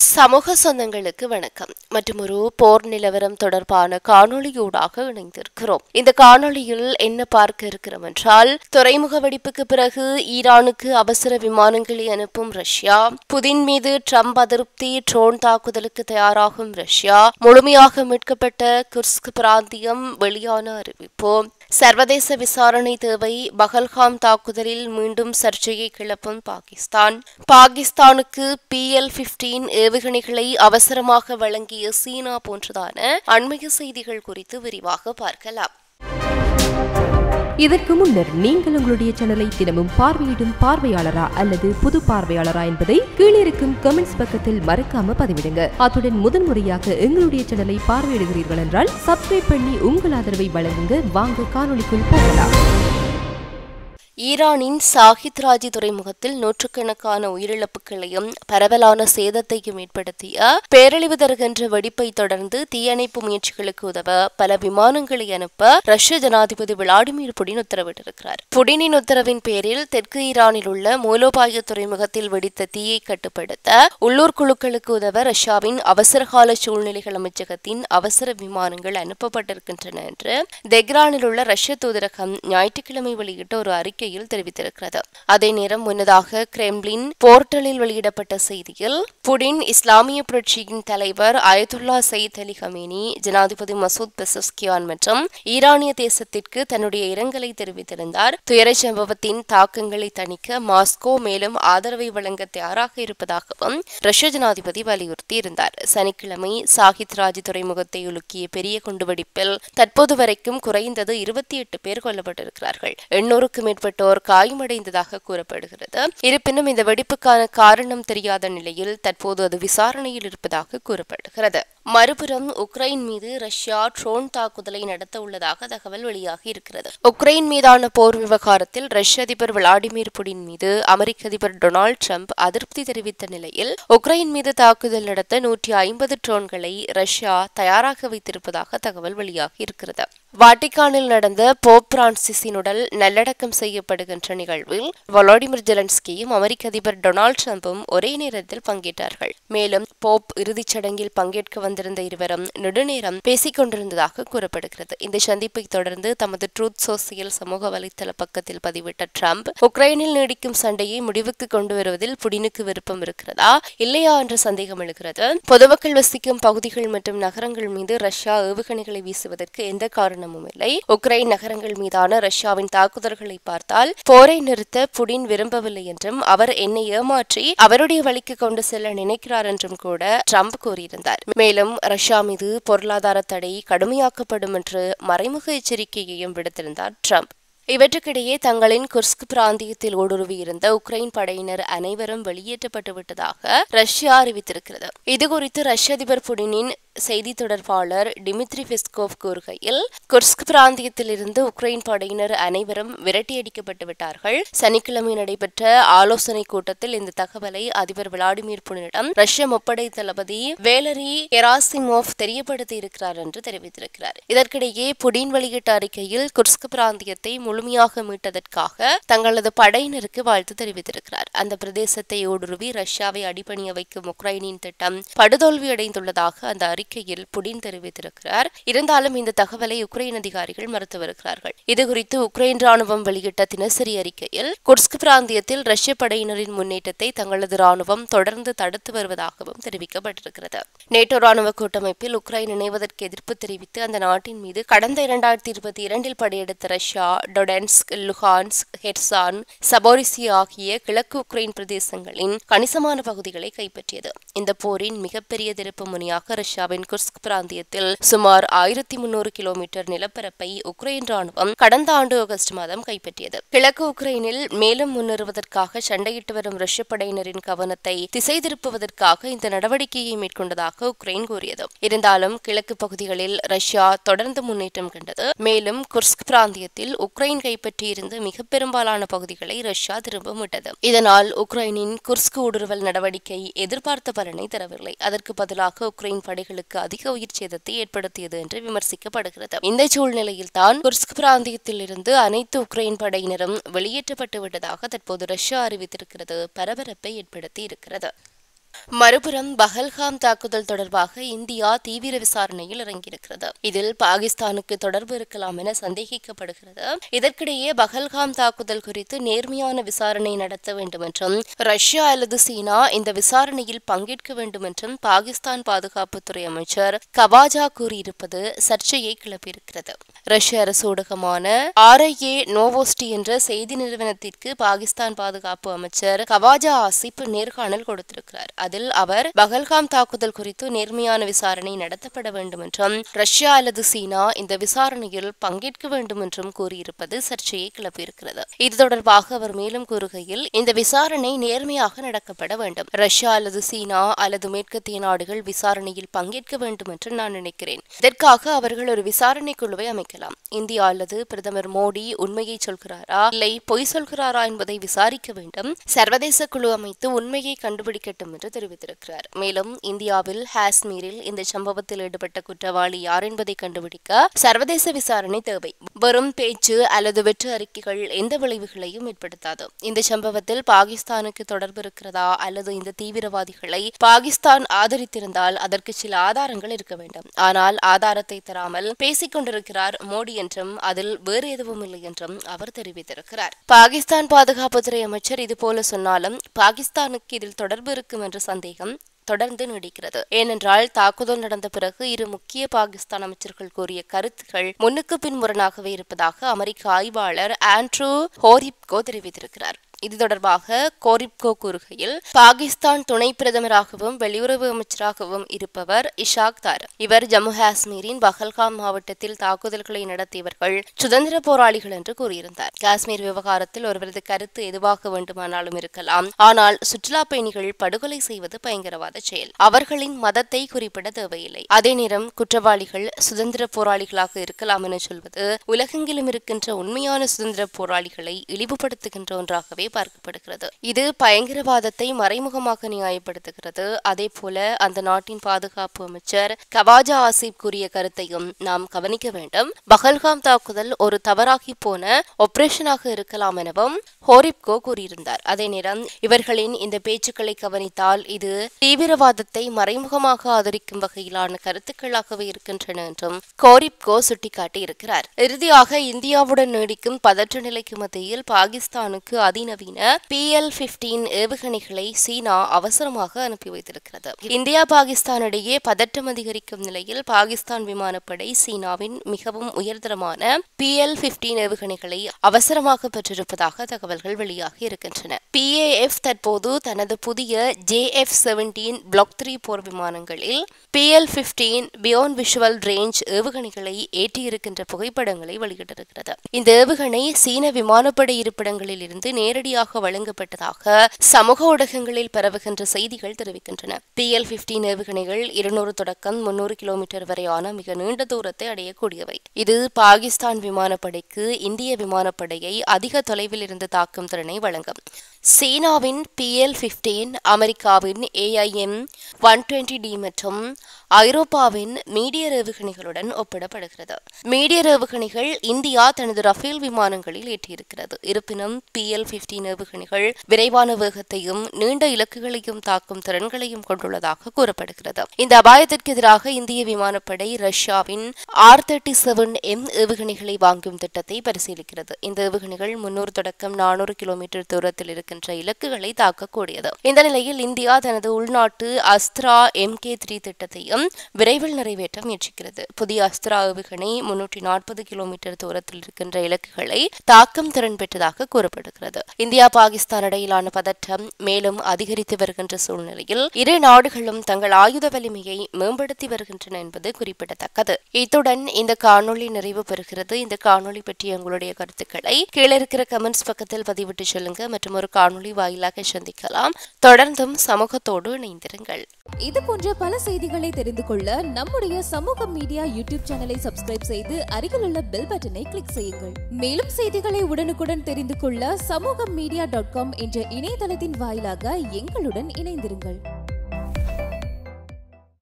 சமூக சொந்தங்களுக்கு வணக்கம் மற்றும் ஒரு போர் நிலவரம் தொடர்பான காணொளியூடாக இணைந்திருக்கிறோம். இந்த காணொளியில் என்ன பார்க்க இருக்கிறோம் என்றால், துறைமுக வெடிப்புக்கு பிறகு ஈரானுக்கு அவசர விமானங்களை அனுப்பும் ரஷ்யா, புதின் மீது ட்ரம்ப் அதிருப்தி, ட்ரோன் தாக்குதலுக்கு தயாராகும் ரஷ்யா, முழுமையாக மீட்கப்பட்ட குர்ஸ்க் பிராந்தியம், வெளியான அறிவிப்பு, சர்வதேச விசாரணை தேவை, பஹல்காம் தாக்குதலில் மீண்டும் சர்ச்சையை கிளப்பும் பாகிஸ்தானுக்கு PL-15 ஏவுகணைகளை அவசரமாக வழங்கிய சீனா போன்றதான அண்மைய செய்திகள் குறித்து விரிவாக பார்க்கலாம். இதற்கு முன்னர் நீங்கள் உங்களுடைய சேனலை தினமும் பார்வையிடும் பார்வையாளரா அல்லது புது பார்வையாளரா என்பதை கீழிருக்கும் கமெண்ட்ஸ் பக்கத்தில் மறக்காம பதிவிடுங்க. அத்துடன் முதன்முறையாக எங்களுடைய சேனலை பார்வையிடுகிறீர்கள் என்றால் சப்ஸ்கிரைப் பண்ணி உங்கள் ஆதரவை வழங்குங்க. வாங்க காணொளிக்குள் போகலாம். ஈரானின் சாஹித் ராஜி துறைமுகத்தில் நூற்றுக்கணக்கான உயிரிழப்புகளையும் பரவலான சேதத்தையும் ஏற்படுத்திய பேரழிவு தருகின்ற வெடிப்பை தொடர்ந்து தீயணைப்பு முயற்சிகளுக்கு உதவ பல விமானங்களை அனுப்ப ரஷ்ய ஜனாதிபதி விளாடிமிர் புடின் உத்தரவிட்டிருக்கிறார். புடினின் உத்தரவின் பேரில் தெற்கு ஈரானில் உள்ள மூலோபாய துறைமுகத்தில் வெடித்த தீயை கட்டுப்படுத்த உள்ளூர் குழுக்களுக்கு உதவ ரஷ்யாவின் அவசரகால சூழ்நிலைகள் அமைச்சகத்தின் அவசர விமானங்கள் அனுப்பப்பட்டிருக்கின்றன என்று தெஹ்ரானில் உள்ள ரஷ்ய தூதரகம் ஞாயிற்றுக்கிழமை வெளியிட்ட ஒரு அறிக்கை தெரிவித்திருக்கிறது. அதே நேரம் முன்னதாக கிரெம்ளின் போர்ட்டலில் வெளியிடப்பட்ட செய்தியில், புடின் இஸ்லாமிய புரட்சியின் தலைவர் அயதுல்லா சயீத் அலி கமேனி, ஜனாதிபதி மசூத் பெசஸ்கியான் மற்றும் ஈரானிய தேசத்திற்கு தன்னுடைய இரங்கலை தெரிவித்திருந்தார். துயர சம்பவத்தின் தாக்கங்களை தணிக்க மாஸ்கோ மேலும் ஆதரவை வழங்க தயாராக இருப்பதாகவும் ரஷ்ய ஜனாதிபதி வலியுறுத்தி இருந்தார். சனிக்கிழமை சாஹித் ராஜி துறைமுகத்தை உலுக்கிய பெரிய குண்டுவெடிப்பில் தற்போது வரைக்கும் குறைந்தது 28 பேர் கொல்லப்பட்டிருக்கிறார்கள். 800க்கும் மேற்பட்டோர் காயமடைந்ததாக கூறப்படுகிறது. இருப்பினும் இந்த வெடிப்புக்கான காரணம் தெரியாத நிலையில் தற்போது அது விசாரணையில் இருப்பதாக கூறப்படுகிறது. மறுபுறம் உக்ரைன் மீது ரஷ்யா ட்ரோன் தாக்குதலை நடத்த உள்ளதாக தகவல் வெளியாகி இருக்கிறது. உக்ரைன் மீதான போர் விவகாரத்தில் ரஷ்ய அதிபர் விளாடிமிர் புடின் மீது அமெரிக்க அதிபர் டொனால்டு ட்ரம்ப் அதிருப்தி தெரிவித்த நிலையில் உக்ரைன் மீது தாக்குதல் நடத்த 150 ட்ரோன்களை ரஷ்யா தயாராக வைத்திருப்பதாக தகவல் வெளியாகி இருக்கிறது. வாட்டிகானில் நடந்த போப் பிரான்சிஸின் உடல் நல்லடக்கம் செய்யப்படுகின்ற நிகழ்வில் வொலோடிமிர் ஜெலன்ஸ்கியும் அமெரிக்க அதிபர் டொனால்டு ட்ரம்பும் ஒரே நேரத்தில் பங்கேற்றார்கள். மேலும் போப் இறுதிச் சடங்கில் பங்கேற்க வந்திருந்த இருவரும் நெடுநேரம் பேசிக் கொண்டிருந்ததாக கூறப்படுகிறது. இந்த சந்திப்பை தொடர்ந்து தமது ட்ரூத் சோசியல் சமூக வலைதள பக்கத்தில் பதிவிட்ட ட்ரம்ப், உக்ரைனில் நீடிக்கும் சண்டையை முடிவுக்கு கொண்டு வருவதில் புடினுக்கு விருப்பம் இருக்கிறதா இல்லையா என்ற சந்தேகம் எழுகிறது. பொதுமக்கள் வசிக்கும் பகுதிகள் மற்றும் நகரங்கள் மீது ரஷ்யா ஏவுகணைகளை வீசுவதற்கு எந்த காரணமும் இல்லை. உக்ரைன் நகரங்கள் மீதான ரஷ்யாவின் தாக்குதல்களை பார்த்தால் போரை நிறுத்த புடின் விரும்பவில்லை என்றும் அவர் என்னை ஏமாற்றி அவருடைய வழிக்கு கொண்டு செல்ல நினைக்கிறார் என்றும் கூட ட்ரம்ப் கூறியிருந்தார். மேலும் ரஷ்யா மீது பொருளாதார தடை கடுமையாக்கப்படும் என்று மறைமுக எச்சரிக்கையையும் விடுத்திருந்தார் ட்ரம்ப். இவற்றுக்கிடையே தங்களின் குர்ஸ்க் பிராந்தியத்தில் ஊடுருவியிருந்த உக்ரைன் படையினர் அனைவரும் வெளியேற்றப்பட்டு விட்டதாக ரஷ்யா அறிவித்திருக்கிறது. இதுகுறித்து ரஷ்ய அதிபர் புடினின் செய்தி தொடர்பாளர் டிமித்ரி பெஸ்கோவ் கூறுகையில், குர்ஸ்க் பிராந்தியத்தில் இருந்து உக்ரைன் படையினர் அனைவரும் விரட்டியடிக்கப்பட்டு விட்டார்கள். சனிக்கிழமை நடைபெற்ற ஆலோசனை கூட்டத்தில் இந்த தகவலை அதிபர் விளாடிமிர் புடினிடம் ரஷ்ய முப்படை தளபதி வேலரி கெராசிமோவ் தெரியப்படுத்தி இருக்கிறார் என்று தெரிவித்திருக்கிறார். இதற்கிடையே புடின் வெளியிட்ட அறிக்கையில் குர்ஸ்க் பிராந்தியத்தை முழுமையாக மீட்டதற்காக தங்களது படையினருக்கு வாழ்த்து தெரிவித்திருக்கிறார். அந்த பிரதேசத்தை ஊடுருவி ரஷ்யாவை அடிபணிய வைக்கும் உக்ரைனின் திட்டம் படுதோல்வியடைந்துள்ளதாக அந்த அறிக்கையில் புடின் தெரிவித்திருக்கிறார். இருந்தாலும் இந்த தகவலை உக்ரைன் அதிகாரிகள் மறுத்து வருகிறார்கள். இதுகுறித்து உக்ரைன் ராணுவம் வெளியிட்ட தினசரி அறிக்கையில், குர்ஸ்க் பிராந்தியத்தில் ரஷ்ய படையினரின் முன்னேற்றத்தை தங்களது ராணுவம் தொடர்ந்து தடுத்து வருவதாகவும் தெரிவிக்கப்பட்டிருக்கிறது. நேட்டோ ராணுவ கூட்டமைப்பில் உக்ரைன் இணைவதற்கு எதிர்ப்பு தெரிவித்து அந்த நாட்டின் மீது கடந்த 2022 படையெடுத்த ரஷ்யா டொனெட்ஸ்க், லுஹான்ஸ்க், ஹெர்சான், சபோரிசியா ஆகிய கிழக்கு உக்ரைன் பிரதேசங்களின் கணிசமான பகுதிகளை கைப்பற்றியது. இந்த போரின் மிகப்பெரிய திருப்பு முனையாக ரஷ்யாவின் குர்ஸ்க் பிராந்தியத்தில் சுமார் 1300 கிலோமீட்டர் நிலப்பரப்பை உக்ரைன் ராணுவம் கடந்த ஆண்டு ஆகஸ்ட் மாதம் கைப்பற்றியது. கிழக்கு உக்ரைனில் மேலும் முன்னேறுவதற்காக சண்டையிட்டு வரும் ரஷ்ய படையினரின் கவனத்தை திசை திருப்புவதற்காக இந்த நடவடிக்கையை மேற்கொண்டதாக உக்ரைன் கூறியது. இருந்தாலும் கிழக்கு பகுதிகளில் ரஷ்யா தொடர்ந்து முன்னேற்றம் கண்டது. மேலும் குர்ஸ்க் பிராந்தியத்தில் உக்ரைன் கைப்பற்றியிருந்த மிக பெரும்பாலான பகுதிகளை ரஷ்யா திரும்ப மீட்டது. இதனால் உக்ரைனின் குர்ஸ்க் ஊடுருவல் நடவடிக்கை எதிர்பார்த்த பலனை தரவில்லை. அதற்கு பதிலாக உக்ரைன் படைகளுக்கு அதிக உயிர் சேதத்தை ஏற்படுத்தியது என்று விமர்சிக்கப்படுகிறது. இந்த சூழ்நிலையில் தான் குர்ஸ்க் பிராந்தியத்தில் இருந்து அனைத்து உக்ரைன் படையினரும் வெளியேற்றப்பட்டு விட்டதாக தற்போது ரஷ்யா அறிவித்திருக்கிறது பரபரப்பை ஏற்படுத்தி இருக்கிறது. மறுபுறம் பஹல்காம் தாக்குதல் தொடர்பாக இந்தியா தீவிர விசாரணையில் இறங்கியிருக்கிறது. இதில் பாகிஸ்தானுக்கு தொடர்பு இருக்கலாம் என சந்தேகிக்கப்படுகிறது. இதற்கிடையே பஹல்காம் தாக்குதல் குறித்து நேர்மையான விசாரணை நடத்த வேண்டும் என்றும் ரஷ்யா அல்லது சீனா இந்த விசாரணையில் பங்கேற்க வேண்டும் என்றும் பாகிஸ்தான் பாதுகாப்புத்துறை அமைச்சர் கவாஜா கூறியிருப்பது சர்ச்சையை கிளப்பியிருக்கிறது. ரஷ்ய அரசு ஊடகமான RIA நோவோஸ்டி என்ற செய்தி நிறுவனத்திற்கு பாகிஸ்தான் பாதுகாப்பு அமைச்சர் கவாஜா ஆசிப் நேர்காணல் கொடுத்திருக்கிறார். அதில் அவர் பஹல்காம் தாக்குதல் குறித்து நேர்மையான விசாரணை நடத்தப்பட வேண்டும் என்றும் ரஷ்யா அல்லது சீனா இந்த விசாரணையில் பங்கேற்க வேண்டும் என்றும் கூறியிருப்பது சர்ச்சையை கிளப்பியிருக்கிறது. இது தொடர்பாக அவர் மேலும் கூறுகையில், இந்த விசாரணை நேர்மையாக நடக்கப்பட வேண்டும். ரஷ்யா அல்லது சீனா அல்லது மேற்கத்திய நாடுகள் விசாரணையில் பங்கேற்க வேண்டும் என்று நான் நினைக்கிறேன். இதற்காக அவர்கள் ஒரு விசாரணை குழுவை அமைக்கலாம். இந்தியா அல்லது பிரதமர் மோடி உண்மையை சொல்கிறாரா இல்லை பொய் சொல்கிறாரா என்பதை விசாரிக்க வேண்டும். சர்வதேச குழு அமைத்து உண்மையை கண்டுபிடிக்கட்டும் என்று தெரிவித்திருக்கிறார். மேலும் இந்தியாவில் காஷ்மீரில் இந்த சம்பவத்தில் ஈடுபட்ட குற்றவாளி யார் என்பதை கண்டுபிடிக்க சர்வதேச விசாரணை தேவை. வெறும் பேச்சு அல்லது வெற்று அறிக்கைகள் எந்த விளைவுகளையும் ஏற்படுத்தாது. இந்த சம்பவத்தில் பாகிஸ்தானுக்கு தொடர்பு இருக்கிறதா அல்லது இந்த தீவிரவாதிகளை பாகிஸ்தான் ஆதரித்திருந்தால் அதற்கு சில ஆதாரங்கள் இருக்க வேண்டும். ஆனால் ஆதாரத்தை தராமல் பேசிக் கொண்டிருக்கிறார் மோடி என்றும் அதில் வேறு எதுவும் இல்லை என்றும் அவர் தெரிவித்திருக்கிறார். பாகிஸ்தான் பாதுகாப்புத்துறை அமைச்சர் இதுபோல சொன்னாலும் பாகிஸ்தானுக்கு இதில் தொடர்பு இருக்கும் என்ற சந்தேகம் தொடர்ந்து நீடிக்கிறது. ஏனென்றால் தாக்குதல் நடந்த பிறகு இரு முக்கிய பாகிஸ்தான் அமைச்சர்கள் கூறிய கருத்துக்கள் முன்னுக்கு பின் முரணாகவே இருப்பதாக அமெரிக்க ஆய்வாளர் ஆண்ட்ரூ ஹோரிப்கோ தெரிவித்திருக்கிறார். இது தொடர்பாக கோரிப்கோ கூறுகையில், பாகிஸ்தான் துணை பிரதமராகவும் வெளியுறவு அமைச்சராகவும் இருப்பவர் இஷாக் தார். இவர் ஜம்மு காஷ்மீரின் பஹல்காம் மாவட்டத்தில் தாக்குதல்களை நடத்தியவர்கள் சுதந்திர போராளிகள் என்று கூறியிருந்தார். காஷ்மீர் விவகாரத்தில் ஒருவரது கருத்து எதுவாக வேண்டுமானாலும் இருக்கலாம். ஆனால் சுற்றுலா பயணிகள் படுகொலை செய்வது பயங்கரவாத செயல். அவர்களின் மதத்தை குறிப்பிட தேவையில்லை. அதே நேரம் குற்றவாளிகள் சுதந்திர போராளிகளாக இருக்கலாம் என சொல்வது உலகெங்கிலும் இருக்கின்ற உண்மையான சுதந்திர போராளிகளை இழிவுபடுத்துகின்ற ஒன்றாகவே பார்க்கப்படுகிறது. இது பயங்கரவாதத்தை மறைமுகமாக நியாயப்படுத்துகிறது. அதே போல அந்த நாட்டின் பாதுகாப்பு அமைச்சர் கவாஜா ஆசிப் கூறிய கருத்தையும் நாம் கவனிக்க வேண்டும். பஹல்காம் தாக்குதல் ஒரு தவறாகி போன ஆபரேஷனாக இருக்கலாம் எனவும் ஹோரிப்கோ கூறியிருந்தார். அதே நேரம் இவர்களின் இந்த பேச்சுக்களை கவனித்தால் இது தீவிரவாதத்தை மறைமுகமாக ஆதரிக்கும் வகையிலான கருத்துக்களாகவே இருக்கின்றன என்றும் கோரிப்கோ சுட்டிக்காட்டியிருக்கிறார். இறுதியாக இந்தியாவுடன் நீடிக்கும் பதற்ற நிலைக்கு மத்தியில் பாகிஸ்தானுக்கு அதிநவீன PL-15 ஏவுகணைகளை சீனா அவசரமாக அனுப்பி வைத்திருக்கிறது. இந்தியா பாகிஸ்தான் இடையே பதற்றம் அதிகரிக்கும் நிலையில் பாகிஸ்தான் விமானப்படை சீனாவின் மிகவும் உயர்தரமான PL-15 ஏவுகணைகளை அவசரமாக பெற்றிருப்பதாக தகவல்கள் வெளியாகி இருக்கின்றன. PAF தற்போது தனது புதிய JF-17 Block 3 போர் விமானங்களில் PL-15 பியாண்ட் விஷுவல் ரேஞ்ச் ஏவுகணைகளை ஏற்றியிருக்கின்ற புகைப்படங்களை வெளியிட்டிருக்கிறது. இந்த ஏவுகணை சீன விமானப்படை இருப்பிடங்களில் இருந்து நேரடியாக வழங்கப்பட்டதாக சமூக ஊடகங்களில் பரவுகின்ற செய்திகள் தெரிவிக்கின்றன. PL-15 ஏவுகணைகள் 200 தொடக்கம் 300 கிலோமீட்டர் வரையான மிக நீண்ட தூரத்தை அடையக்கூடியவை. இது பாகிஸ்தான் விமானப்படைக்கு இந்திய விமானப்படையை அதிக தொலைவில் இருந்து தாக்கும் திறனை வழங்கும். சீனாவின் PL-15 அமெரிக்காவின் AIM-120D மற்றும் ஐரோப்பாவின் மீடியர் ஏவுகணைகளுடன் ஒப்பிடப்படுகிறது. மீடியர் ஏவுகணைகள் இந்தியா தனது ரஃபேல் விமானங்களில் ஏற்றியிருக்கிறது. இருப்பினும் PL-15 ஏவுகணைகள் விரைவான வேகத்தையும் நீண்ட இலக்குகளையும் தாக்கும் திறன்களையும் கொண்டுள்ளதாக கூறப்படுகிறது. இந்த அபாயத்திற்கு எதிராக இந்திய விமானப்படை ரஷ்யாவின் R-37M ஏவுகணைகளை வாங்கும் திட்டத்தை பரிசீலிக்கிறது. இந்த ஏவுகணைகள் 300 தொடக்கம் 400 கிலோமீட்டர் தூரத்தில் இருக்கின்ற இலக்குகளை தாக்கக்கூடியது. இந்த நிலையில் இந்தியா தனது உள்நாட்டு அஸ்த்ரா MK3 திட்டத்தையும் விரைவில் நிறைவேற்ற முயற்சிக்கிறது. புதிய அஸ்த்ரா ஏவுகணை 340 கிலோமீட்டர் தூரத்தில் இருக்கின்ற இலக்குகளை தாக்கும் திறன் பெற்றதாக கூறப்படுகிறது. இந்தியா பாகிஸ்தான் இடையிலான பதற்றம் மேலும் அதிகரித்து வருகின்ற சூழ்நிலையில் இரு நாடுகளும் தங்கள் ஆயுத வலிமையை மேம்படுத்தி வருகின்றன என்பது குறிப்பிடத்தக்கது. இத்துடன் இந்த காணொளி நிறைவு பெறுகிறது. இந்த காணொளி பற்றிய உங்களுடைய கருத்துக்களை கீழே இருக்கிற கமெண்ட்ஸ் பக்கத்தில் பதிவிட்டு சொல்லுங்க. மற்றும் ஒரு காணொளி வாயிலாக சந்திக்கலாம். தொடர்ந்தும் சமூகத்தோடு இணைந்திருங்கள். இது போன்ற பல செய்திகளை தெரிந்து கொள்ள நம்முடைய சமூக மீடியா யூடியூப் சேனலை சப்ஸ்கிரைப் செய்து அருகில் உள்ள பெல் பட்டனை கிளிக் செய்யுங்கள். மேலும் செய்திகளை உடனுக்குடன் தெரிந்து கொள்ள சமூகமீடியா.com என்ற இணையதளத்தின் வாயிலாக எங்களுடன் இணைந்திருங்கள்.